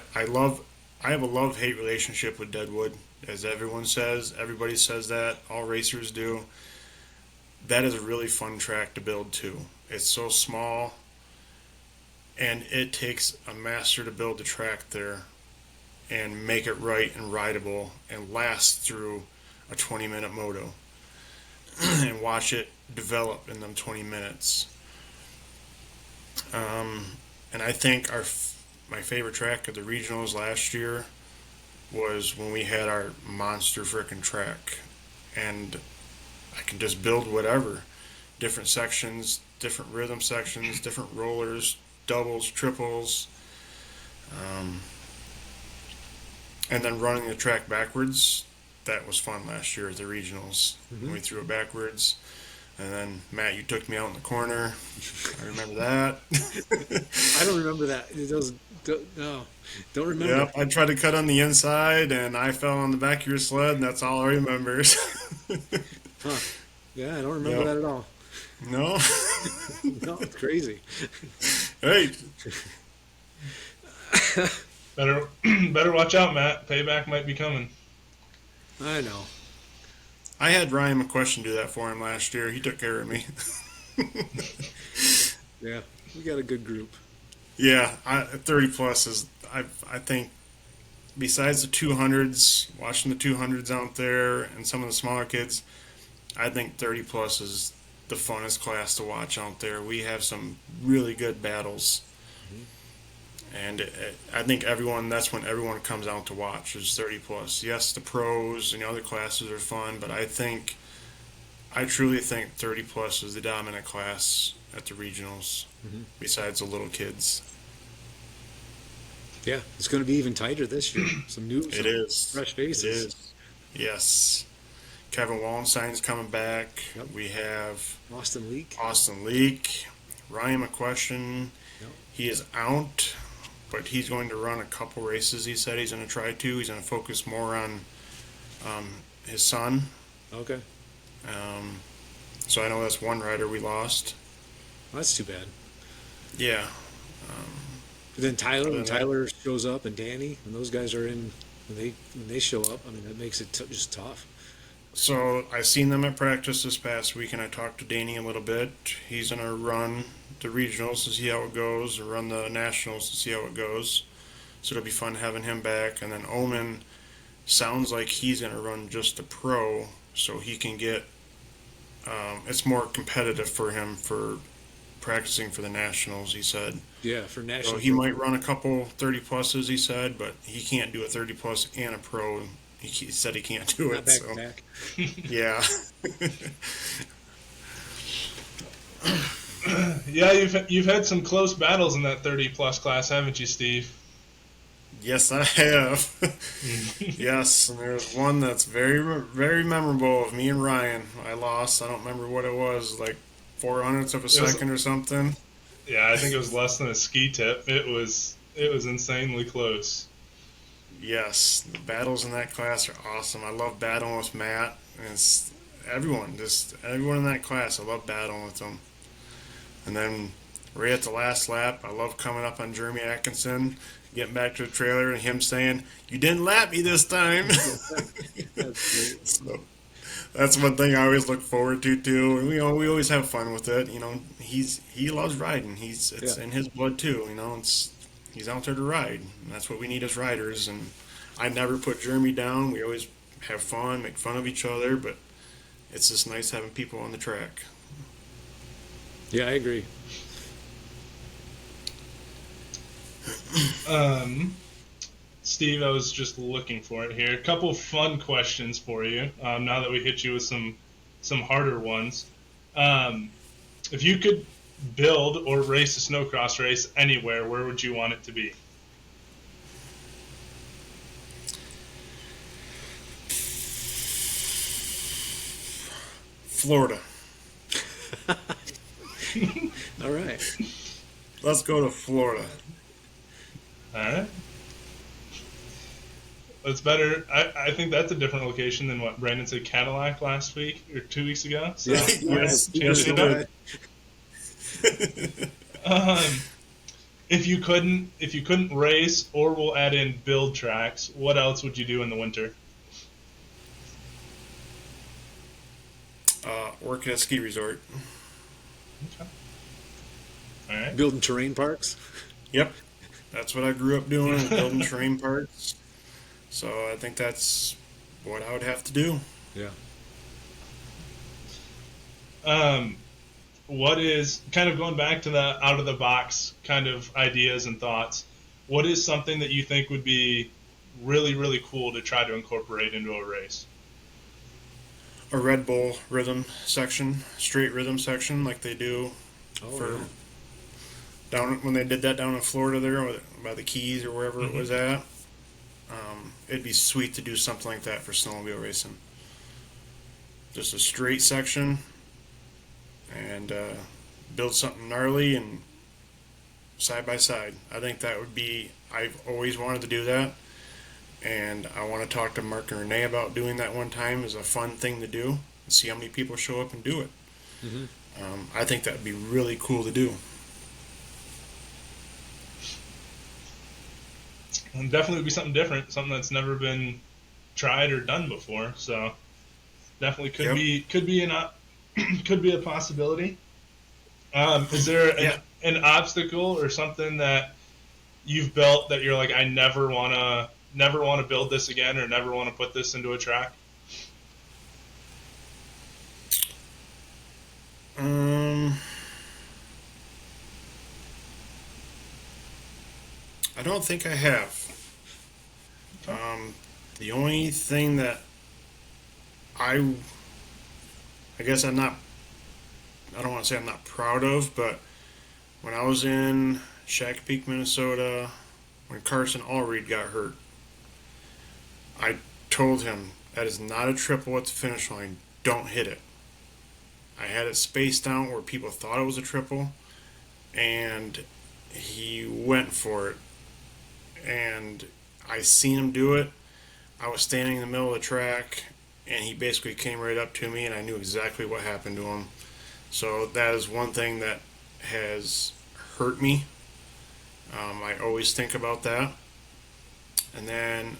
have a love-hate relationship with Deadwood, as everyone says. Everybody says that. All racers do. That is a really fun track to build too. It's so small, and it takes a master to build the track there and make it right and rideable and last through a 20-minute moto and watch it develop in them 20 minutes. And I think my favorite track at the regionals last year was when we had our monster frickin' track, and I can just build whatever, different sections, different rhythm sections, different rollers, doubles, triples, and then running the track backwards. That was fun last year at the regionals. Mm-hmm. We threw it backwards. And then, Matt, you took me out in the corner. I remember that. I don't remember that. No, don't remember. Yep, I tried to cut on the inside, and I fell on the back of your sled, and that's all I remember. Huh. Yeah, I don't remember that at all. No? No, it's crazy. Hey. Better watch out, Matt. Payback might be coming. I know. I had Ryan McQuestion do that for him last year. He took care of me. Yeah, we got a good group. Yeah, 30 plus is, I think, besides the 200s, watching the 200s out there and some of the smaller kids, I think 30 plus is the funnest class to watch out there. We have some really good battles. And I think that's when everyone comes out to watch, is 30 plus. Yes, the pros and the other classes are fun, but I truly think 30 plus is the dominant class at the regionals, besides the little kids. Yeah, it's going to be even tighter this year. Some fresh faces. It is. Yes. Kevin Wallenstein's coming back. Yep. We have Austin Leak, Ryan McQuestion. Yep. He is out, but he's going to run a couple races. He said he's going to try to. He's going to focus more on his son. Okay. So I know that's one rider we lost. Well, that's too bad. Yeah. But then when Tyler shows up, and Danny, and those guys are in, when they show up, I mean, that makes it just tough. So I seen them at practice this past week, and I talked to Danny a little bit. He's going to run the regionals to see how it goes, or run the nationals to see how it goes. So it'll be fun having him back. And then Omen sounds like he's going to run just a pro, so he can get. It's more competitive for him for practicing for the nationals, he said. Yeah, for nationals. So he might run a couple 30 pluses, he said, but he can't do a 30 plus and a pro. He said he can't do Not it. back So to back. yeah. Yeah, you've had some close battles in that 30 plus class, haven't you, Steve? Yes, I have. Yes, and there's one that's very, very memorable of me and Ryan. I lost. I don't remember what it was, like 400ths of a second or something. Yeah, I think it was less than a ski tip. It was insanely close. Yes, the battles in that class are awesome. I love battling with Matt. And it's everyone in that class. I love battling with them. And then right at the last lap, I love coming up on Jeremy Atkinson, getting back to the trailer, and him saying, "You didn't lap me this time." So that's one thing I always look forward to too. And we always have fun with it. You know, he loves riding. It's in his blood too. You know, he's out there to ride, and that's what we need as riders. And I never put Jeremy down. We always have fun, make fun of each other, but it's just nice having people on the track. Yeah, I agree. Steve, I was just looking for it here. A couple fun questions for you. Now that we hit you with some harder ones, if you could build or race a snowcross race anywhere, where would you want it to be? Florida. All right. Let's go to Florida. All right. That's better. I think that's a different location than what Brandon said, Cadillac last week or 2 weeks ago. So, Yeah, all right, yes, changing it up. If you couldn't race, or we'll add in build tracks, what else would you do in the winter? Work at a ski resort. Okay. All right. Building terrain parks. Yep, that's what I grew up doing, is building terrain parks. So I think that's what I would have to do. Yeah. What is, kind of going back to the out of the box kind of ideas and thoughts, what is something that you think would be really, really cool to try to incorporate into a race? A Red Bull rhythm section, straight rhythm section, like they do Oh, down when they did that down in Florida there by the Keys or wherever it was at. It'd be sweet to do something like that for snowmobile racing. Just a straight section and build something gnarly and side by side. I think that would be, I've always wanted to do that, and I want to talk to Mark and Renee about doing that one time as a fun thing to do and see how many people show up and do it. I think that would be really cool to do. And definitely would be something different, something that's never been tried or done before. So definitely could be a possibility. Is there an obstacle or something that you've built that you're like, I never want to build this again, or never want to put this into a track? I don't think I have. The only thing that I guess I don't want to say I'm not proud of, but when I was in Shakopee, Minnesota, when Carson Allred got hurt, I told him, that is not a triple at the finish line. Don't hit it. I had it spaced out where people thought it was a triple, and he went for it. And I seen him do it. I was standing in the middle of the track, and he basically came right up to me, and I knew exactly what happened to him. So that is one thing that has hurt me. I always think about that. And then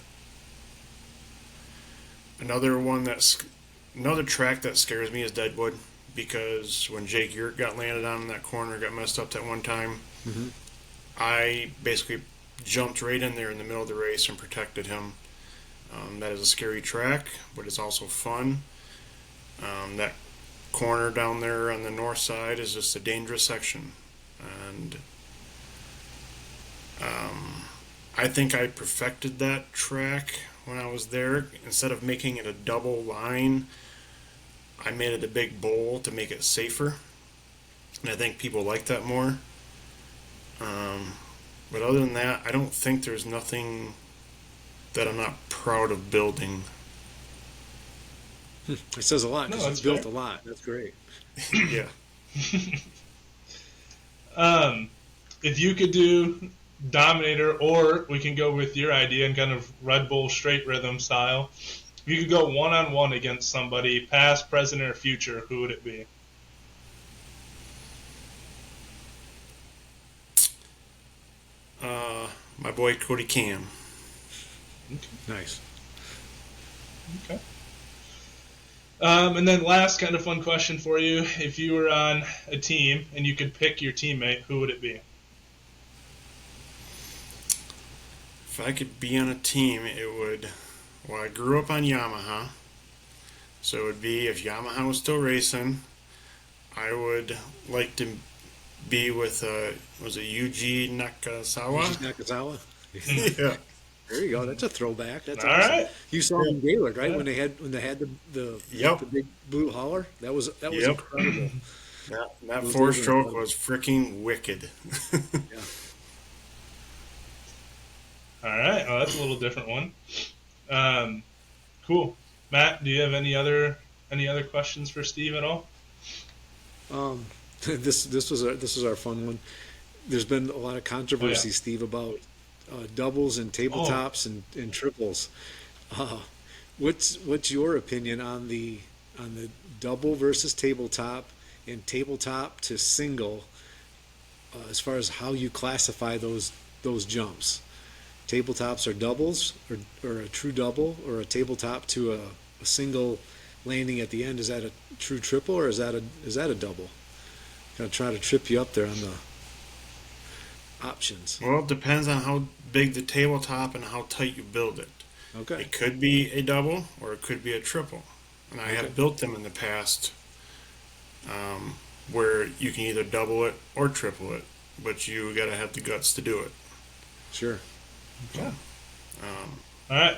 another track that scares me is Deadwood, because when Jake Yurt got landed on in that corner, got messed up that one time, I basically jumped right in there in the middle of the race and protected him. That is a scary track, but it's also fun. That corner down there on the north side is just a dangerous section, and I think I perfected that track when I was there. Instead of making it a double line, I made it a big bowl to make it safer, and I think people like that more. But other than that, I don't think there's nothing that I'm not proud of building. It says a lot, because No, you that's built fair. a lot. That's great. Yeah. If you could do Dominator, or we can go with your idea and kind of Red Bull straight rhythm style. If you could go one-on-one against somebody, past, present, or future, who would it be? My boy Cody Cam. Nice. Okay. And then last kind of fun question for you. If you were on a team and you could pick your teammate, who would it be? If I could be on a team, it would. Well, I grew up on Yamaha, so it would be, if Yamaha was still racing, I would like to be with was it Yuji Nakazawa? Nakazawa. Yeah. There you go. That's a throwback. That's All awesome. right. You saw him in Gaylord, right? Yeah. When they had the Yep. big blue hauler. That was Yep. incredible. That Those four days are stroke incredible. was freaking wicked. Yeah. All right. Oh, that's a little different one. Cool. Matt, do you have any other questions for Steve at all? This was our fun one. There's been a lot of controversy, Steve, about doubles and tabletops and triples. Uh, what's your opinion on the double versus tabletop and tabletop to single, as far as how you classify those jumps? Tabletops are doubles, or a true double, or a tabletop to a single landing at the end. Is that a true triple, or is that a double? Gonna try to trip you up there on the options. Well, it depends on how big the tabletop and how tight you build it. Okay. It could be a double or it could be a triple. And I have built them in the past where you can either double it or triple it, but you got to have the guts to do it. Sure. Yeah. All right.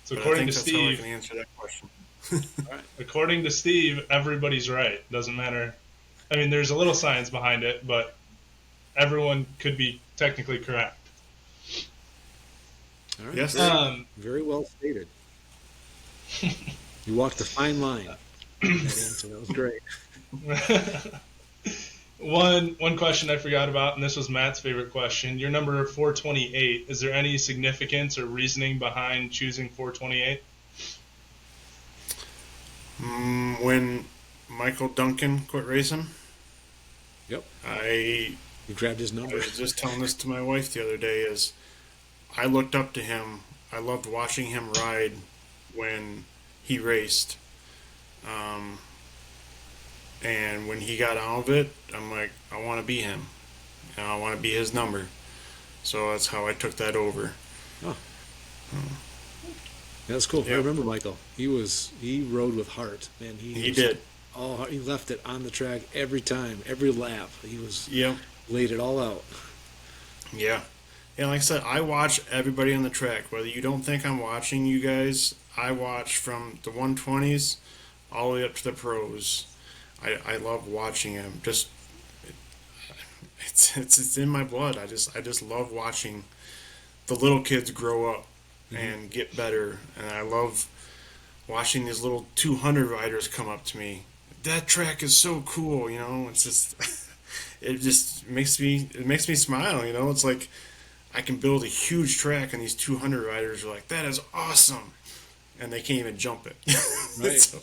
So according to that's how I Steve, can answer that question. All right. according to Steve, everybody's right. Doesn't matter. I mean, there's a little science behind it, but everyone could be technically correct. All right. Yes. Very well stated. You walked a fine line. That answer, that was great. One question I forgot about, and this was Matt's favorite question. Your number 428. Is there any significance or reasoning behind choosing 428? When Michael Duncan quit racing, Yep. You grabbed his I number. was just telling this to my wife the other day, is I looked up to him. I loved watching him ride when he raced. And when he got out of it, I'm like, I want to be him. I want to be his number. So that's how I took that over. Oh. That's cool. I Yeah. remember Michael. He rode with heart, man. He did. He left it on the track every time, every lap. He was Yep. laid it all out. Yeah. Yeah, like I said, I watch everybody on the track. Whether you don't think I'm watching you guys, I watch from the 120s all the way up to the pros. I love watching them. Just it's in my blood. I just love watching the little kids grow up and get better, and I love watching these little 200 riders come up to me. That track is so cool, you know. It's just it just makes me smile, you know. It's like I can build a huge track, and these 200 riders are like, "That is awesome," and they can't even jump it. Right. So,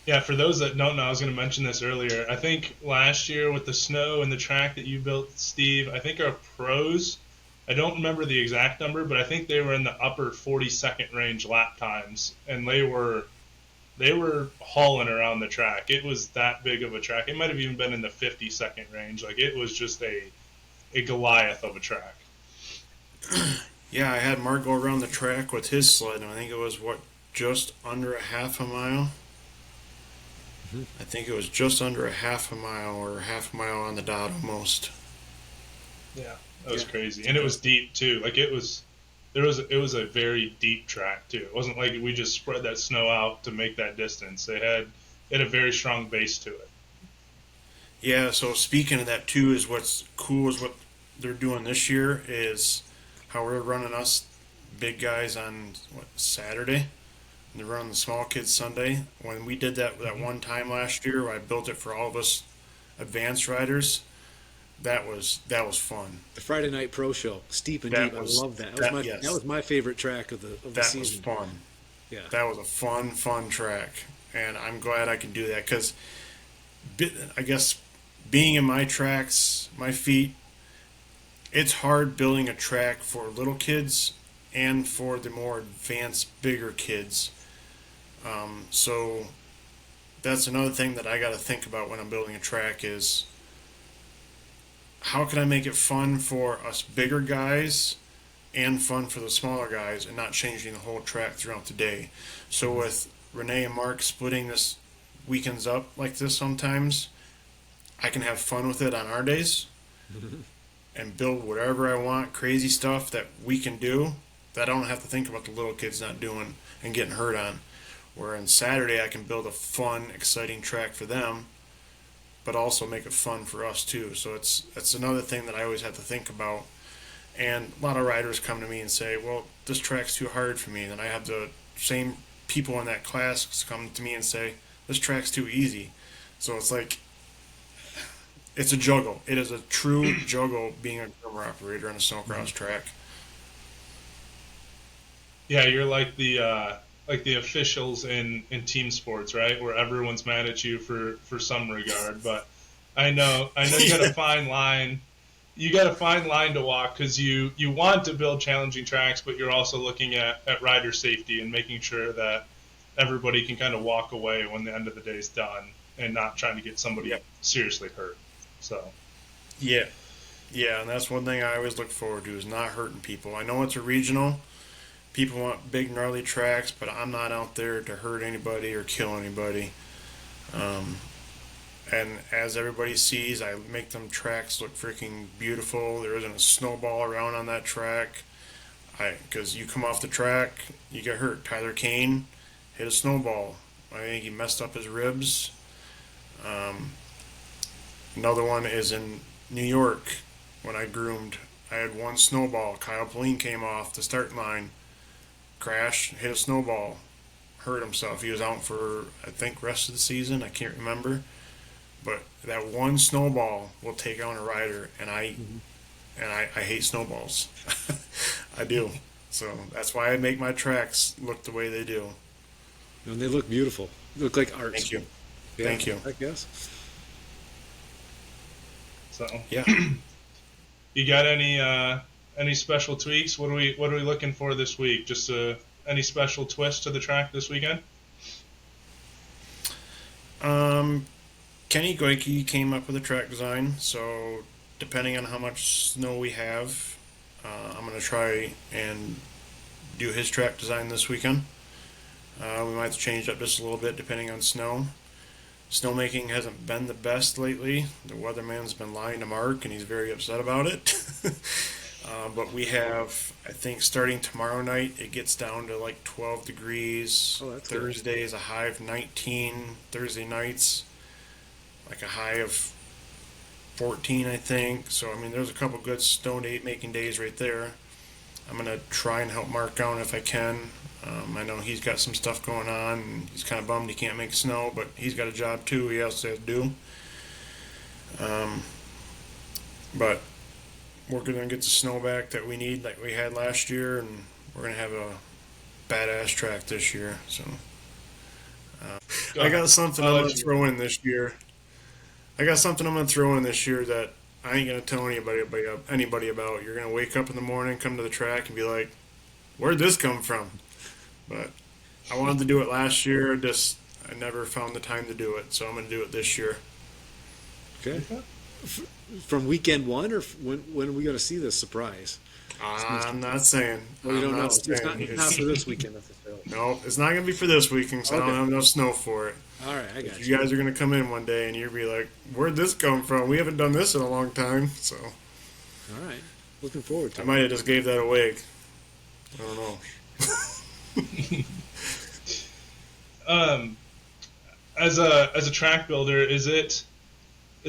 Yeah, for those that don't know, I was going to mention this earlier. I think last year with the snow and the track that you built, Steve, I think our pros, I don't remember the exact number, but I think they were in the upper 40-second range lap times, and they were hauling around the track. It was that big of a track. It might have even been in the 50-second range. Like, it was just a Goliath of a track. yeah, I had Mark go around the track with his sled, and I think it was just under a half a mile. I think it was just under a half a mile, or half a mile on the dot almost. Yeah, that was crazy, and it was deep too. Like it was a very deep track too. It wasn't like we just spread that snow out to make that distance. It had a very strong base to it. Yeah. So speaking of that too, is what's cool is what they're doing this year is how we're running us big guys on Saturday. And they're running the small kids Sunday. When we did that one time last year, where I built it for all of us advanced riders, that was fun. The Friday Night Pro Show, steep and That deep. was- I love that. yes. That was my favorite track of the That season. was fun. Yeah. That was a fun track, and I'm glad I could do that because I guess being in my tracks, my feet, it's hard building a track for little kids and for the more advanced, bigger kids. So that's another thing that I got to think about when I'm building a track is how can I make it fun for us bigger guys and fun for the smaller guys and not changing the whole track throughout the day. So with Renee and Mark splitting this weekends up like this sometimes, I can have fun with it on our days and build whatever I want, crazy stuff that we can do that I don't have to think about the little kids not doing and getting hurt on. Where on Saturday I can build a fun, exciting track for them, but also make it fun for us too. So it's another thing that I always have to think about. And a lot of riders come to me and say, well, this track's too hard for me. And I have the same people in that class come to me and say, this track's too easy. So it's like, it's a juggle. It is a true juggle being a groomer operator on a snowcross track. Yeah, you're like the officials in team sports, right? Where everyone's mad at you for some regard. But I know you got a Yeah. fine line. You got a fine line to walk because you want to build challenging tracks, but you're also looking at rider safety and making sure that everybody can kind of walk away when the end of the day is done and not trying to get somebody Yep. seriously hurt. So Yeah. Yeah, and that's one thing I always look forward to is not hurting people. I know it's a regional. People want big gnarly tracks, but I'm not out there to hurt anybody or kill anybody. Um, and as everybody sees, I make them tracks look freaking beautiful. There isn't a snowball around on that track. Because you come off the track, you get hurt. Tyler Kane hit a snowball. I think he messed up his ribs. Um, Another one is in New York when I groomed. I had one snowball. Kyle Pauline came off the start line, crashed, hit a snowball, hurt himself. He was out for I think rest of the season. I can't remember, but that one snowball will take on a rider, and I hate snowballs. I do. So that's why I make my tracks look the way they do. And they look beautiful. They look like art. Thank you. Yeah, Thank you. I guess. so Yeah. you got any special tweaks? What are we looking for this week? Just any special twist to the track this weekend? Um, Kenny Goike came up with a track design, so depending on how much snow we have, I'm going to try and do his track design this weekend. We might have to change up just a little bit depending on snow. Snowmaking hasn't been the best lately. The weatherman's been lying to Mark, and he's very upset about it. But we have, I think, starting tomorrow night, it gets down to like 12 degrees. Oh, that's good. Thursday is a high of 19. Thursday nights, like a high of 14, I think. So, I mean, there's a couple good snow making days right there. I'm going to try and help Mark out if I can. I know he's got some stuff going on, and he's kind of bummed he can't make snow, but he's got a job too he has to do. But we're going to get the snow back that we need like we had last year, and we're going to have a badass track this year. So I got something I'm going to throw in this year. I got something I'm going to throw in this year that I ain't going to tell anybody about. You're going to wake up in the morning, come to the track, and be like, where'd this come from? But I wanted to do it last year, just I never found the time to do it, so I'm going to do it this year. Okay. From weekend one, or when are we going to see this surprise? I'm not saying. Well, you don't I'm know. not It's saying. not for this weekend necessarily. No, it's not going to be for this weekend because I Okay. don't have enough snow for it. All right, I got You guys are going to come in one day and you'll be like, where'd this come from? We haven't done this in a long time. So All right. Looking forward to I it. might have just gave that away. I don't know. As a track builder, is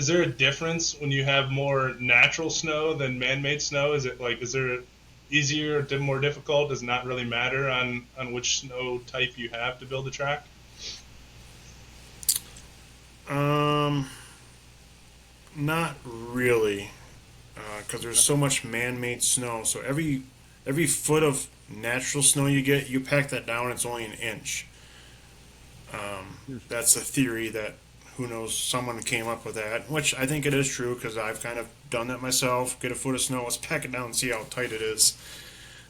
there a difference when you have more natural snow than man-made snow? Is there easier or more difficult? Does it not really matter on which snow type you have to build a track? Not really, because there's so much man-made snow. So every foot of natural snow you get, you pack that down, it's only an inch. That's a theory that who knows, someone came up with that, which I think it is true because I've kind of done that myself. Get a foot of snow, let's pack it down and see how tight it is,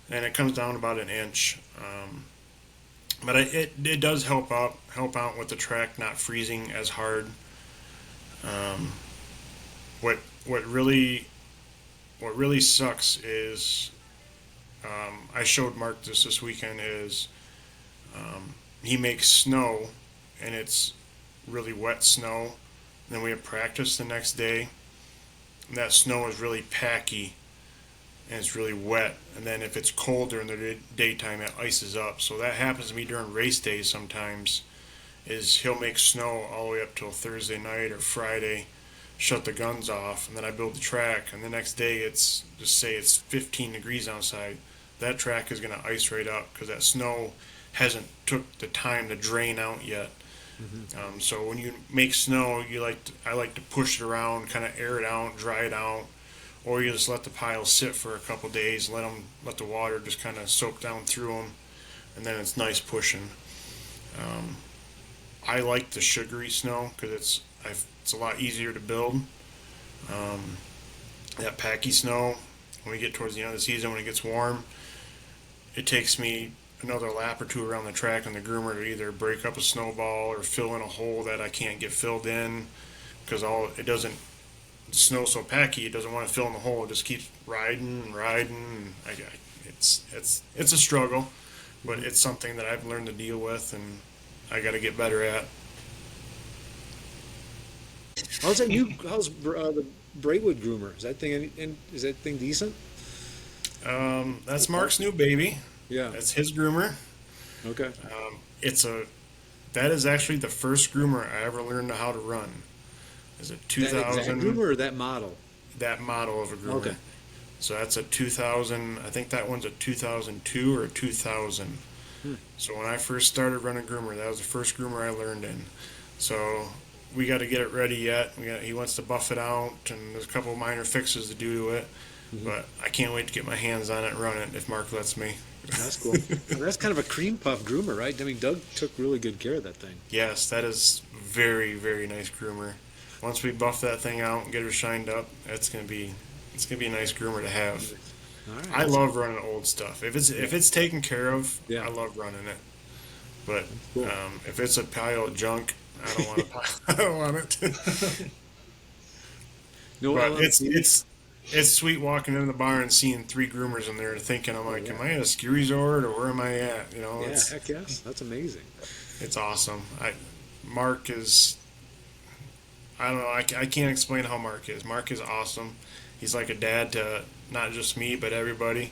and it comes down about an inch. But it does help out with the track not freezing as hard. What really sucks is I showed Mark this weekend is he makes snow and it's really wet snow. And then we have practice the next day, and that snow is really packy and it's really wet. And then if it's cold during the daytime, it ices up. So that happens to me during race days sometimes. Is he'll make snow all the way up till Thursday night or Friday, shut the guns off, and then I build the track. And the next day, it's just say it's 15 degrees outside. That track is going to ice right up because that snow hasn't took the time to drain out yet. So when you make snow, I like to push it around, kind of air it out, dry it out, or you just let the piles sit for a couple days, let the water just kind of soak down through them, and then it's nice pushing. I like the sugary snow because it's a lot easier to build. That packy snow, when we get towards the end of the season, when it gets warm, it takes me another lap or two around the track on the groomer to either break up a snowball or fill in a hole that I can't get filled in because the snow's so packy, it doesn't want to fill in the hole. It just keeps riding and riding. It's a struggle, but it's something that I've learned to deal with, and I got to get better at. How's the Braidwood groomer? Is that thing decent? That's Mark's new baby. Yeah. That's his groomer. Okay. That is actually the first groomer I ever learned how to run. Is a 2000 That exact groomer or that model? That model of a groomer. Okay. So that's a 2000. I think that one's a 2002 or a 2000. So when I first started running groomer, that was the first groomer I learned in. So we got to get it ready yet. He wants to buff it out, and there's a couple of minor fixes to do to it. But I can't wait to get my hands on it and run it if Mark lets me. That's cool. That's kind of a cream puff groomer, right? I mean, Doug took really good care of that thing. Yes, that is very, very nice groomer. Once we buff that thing out and get her shined up, it's gonna be a nice groomer to have. All right, I love running old stuff. If it's taken care of, Yeah. I love running it. But cool. if it's a pile of junk, I don't want to. I don't want it. No, But it's sweet walking into the bar and seeing 3 groomers in there, thinking, I'm like, yeah. am I at a ski resort or where am I at? You know, yeah, heck yes, that's amazing. it's awesome. Mark is. I don't know. I can't explain how Mark is. Mark is awesome. He's like a dad to not just me, but everybody.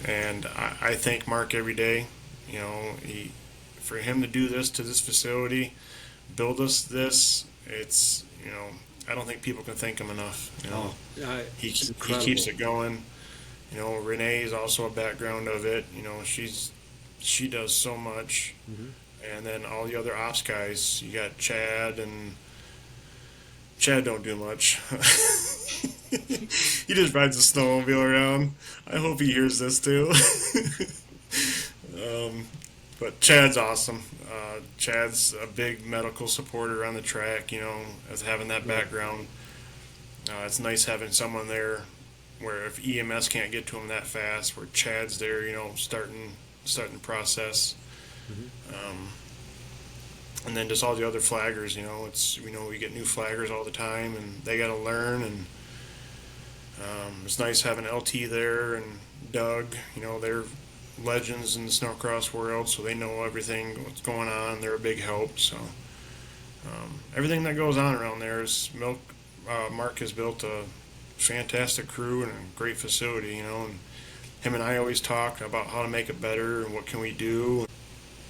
And I thank Mark every day. You know, for him to do this to this facility, build us this. It's I don't think people can thank him enough. You know, he keeps it going. You know, Renee is also a background of it. You know, she does so much. And then all the other ops guys, you got Chad, and Chad don't do much. He just rides a snowmobile around. I hope he hears this too. But Chad's awesome. Chad's a big medical supporter on the track, you know, as having that background. It's nice having someone there where if EMS can't get to him that fast, where Chad's there, you know, starting the process. And then just all the other flaggers, you know, we get new flaggers all the time, and they got to learn. And it's nice having LT there and Doug. You know, they're legends in the snowcross world, so they know everything what's going on. They're a big help. So everything that goes on around there is Mark has built a fantastic crew and a great facility. You know, and him and I always talk about how to make it better and what can we do.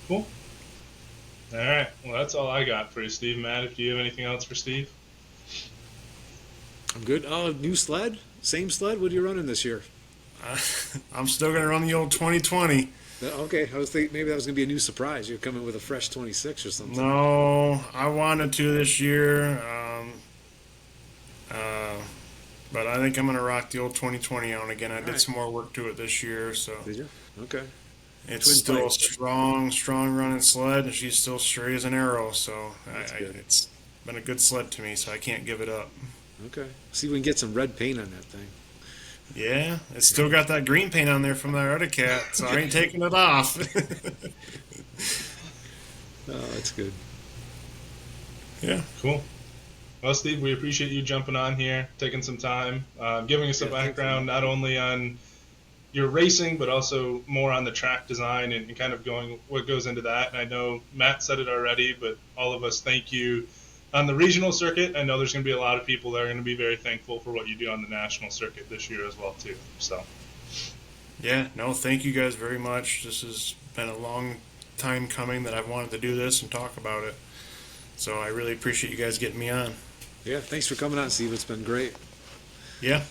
Cool. All right. Well, that's all I got for you, Steve. Matt, do you have anything else for Steve? I'm good. New sled? Same sled? What are you running this year? I'm still going to run the old 2020. Okay, I was thinking maybe that was going to be a new surprise. You're coming with a fresh 26 or something. No, I wanted to this year, but I think I'm going to rock the old 2020 on again. I did some more work to it this year, so Did you? Okay. it's Twin still a pipes. strong running sled, and she's still straight as an arrow. So good. it's been a good sled to me, so I can't give it up. Okay. See if we can get some red paint on that thing. Yeah, it's still got that green paint on there from that other cat, so I ain't taking it off. Oh, that's good. Yeah. Cool. Well, Steve, we appreciate you jumping on here, taking some time, giving us a background not only on your racing, but also more on the track design and kind of going what goes into that. And I know Matt said it already, but all of us thank you on the regional circuit. I know there's going to be a lot of people that are going to be very thankful for what you do on the national circuit this year as well, too. So, Yeah, no, thank you guys very much. This has been a long time coming that I've wanted to do this and talk about it. So I really appreciate you guys getting me on. Yeah, thanks for coming on, Steve. It's been great. Yeah,